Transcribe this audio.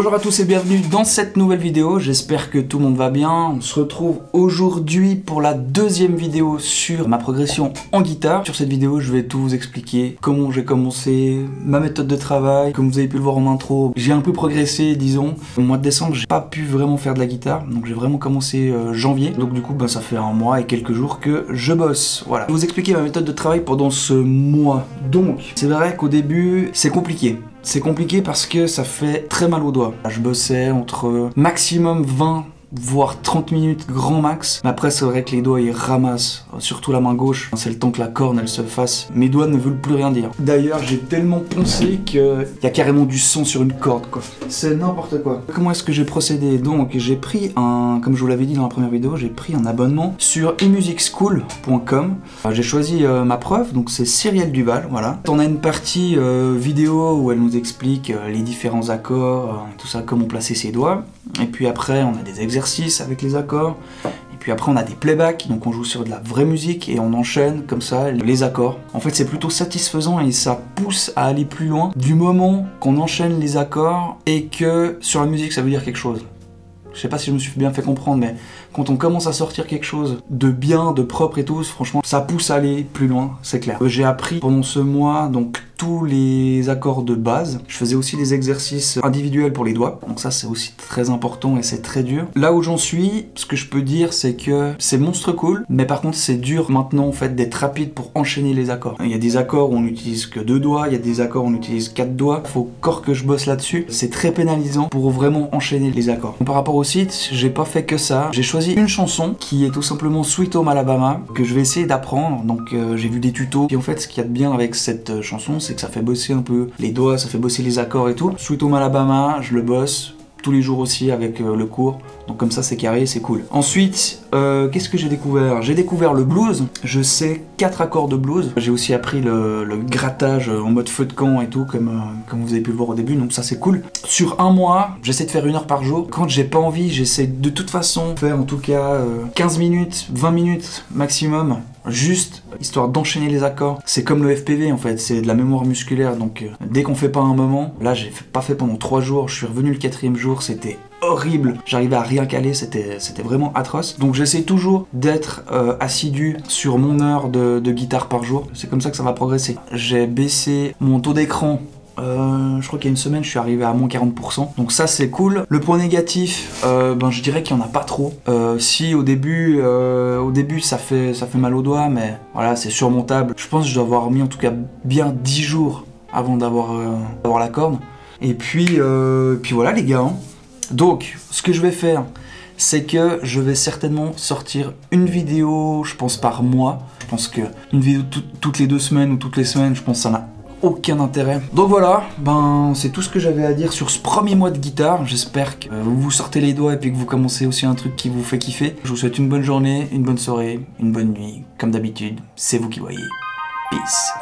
Bonjour à tous et bienvenue dans cette nouvelle vidéo, j'espère que tout le monde va bien. On se retrouve aujourd'hui pour la deuxième vidéo sur ma progression en guitare. Sur cette vidéo, je vais tout vous expliquer, comment j'ai commencé, ma méthode de travail. Comme vous avez pu le voir en intro, j'ai un peu progressé, disons. Au mois de décembre, j'ai pas pu vraiment faire de la guitare, donc j'ai vraiment commencé janvier. Donc du coup, ça fait un mois et quelques jours que je bosse. Voilà, je vais vous expliquer ma méthode de travail pendant ce mois. Donc, c'est vrai qu'au début, c'est compliqué. C'est compliqué parce que ça fait très mal aux doigts. Je bossais entre maximum 20 voire 30 minutes grand max. Mais après c'est vrai que les doigts ils ramassent, surtout la main gauche. C'est le temps que la corne elle se fasse. Mes doigts ne veulent plus rien dire. D'ailleurs j'ai tellement poncé qu'il y a carrément du sang sur une corde quoi. C'est n'importe quoi. Comment est-ce que j'ai procédé? Donc j'ai pris comme je vous l'avais dit dans la première vidéo, j'ai pris un abonnement sur emusicschool.com. J'ai choisi ma prof, donc c'est Cyrielle Duval, voilà. On a une partie vidéo où elle nous explique les différents accords, tout ça, comment placer ses doigts. Et puis après on a des exercices avec les accords, et puis après on a des playbacks, donc on joue sur de la vraie musique et on enchaîne comme ça les accords. En fait c'est plutôt satisfaisant et ça pousse à aller plus loin du moment qu'on enchaîne les accords et que sur la musique ça veut dire quelque chose. Je sais pas si je me suis bien fait comprendre, mais quand on commence à sortir quelque chose de bien, de propre et tout, franchement, ça pousse à aller plus loin, c'est clair. J'ai appris pendant ce mois, donc, tous les accords de base. Je faisais aussi des exercices individuels pour les doigts, donc ça c'est aussi très important et c'est très dur. Là où j'en suis, ce que je peux dire, c'est que c'est monstre cool, mais par contre c'est dur maintenant en fait d'être rapide pour enchaîner les accords. Il y a des accords où on n'utilise que 2 doigts, il y a des accords où on utilise 4 doigts. Faut encore que je bosse là-dessus. C'est très pénalisant pour vraiment enchaîner les accords. Donc, par rapport au site, j'ai pas fait que ça. J'ai choisi une chanson qui est tout simplement Sweet Home Alabama que je vais essayer d'apprendre. Donc j'ai vu des tutos. Et en fait, ce qu'il y a de bien avec cette chanson, c'est que ça fait bosser un peu les doigts, ça fait bosser les accords et tout. Sweet Home Alabama, je le bosse tous les jours aussi avec le cours. Donc comme ça c'est carré, c'est cool. Ensuite, qu'est-ce que j'ai découvert? J'ai découvert le blues. Je sais 4 accords de blues. J'ai aussi appris le grattage en mode feu de camp et tout, comme vous avez pu le voir au début. Donc ça c'est cool. Sur un mois, j'essaie de faire 1 heure par jour. Quand j'ai pas envie, j'essaie de toute façon de faire en tout cas 15 minutes, 20 minutes maximum. Juste histoire d'enchaîner les accords. C'est comme le FPV en fait, c'est de la mémoire musculaire. Donc dès qu'on fait pas un moment, là j'ai pas fait pendant 3 jours. Je suis revenu le 4e jour, c'était horrible, j'arrivais à rien caler, c'était vraiment atroce. Donc j'essaie toujours d'être assidu sur mon heure de guitare par jour, c'est comme ça que ça va progresser. J'ai baissé mon taux d'écran, je crois qu'il y a une semaine je suis arrivé à moins 40%, donc ça c'est cool. Le point négatif, je dirais qu'il n'y en a pas trop. Si au début ça fait mal aux doigts, mais voilà c'est surmontable. Je pense que je dois avoir mis en tout cas bien 10 jours avant d'avoir la corne. Et puis voilà les gars, hein. Donc, ce que je vais faire, c'est que je vais certainement sortir une vidéo, je pense par mois. Je pense que une vidéo toutes les 2 semaines ou toutes les semaines, je pense que ça n'a aucun intérêt. Donc voilà, c'est tout ce que j'avais à dire sur ce premier mois de guitare. J'espère que vous vous sortez les doigts et puis que vous commencez aussi un truc qui vous fait kiffer. Je vous souhaite une bonne journée, une bonne soirée, une bonne nuit. Comme d'habitude, c'est vous qui voyez. Peace.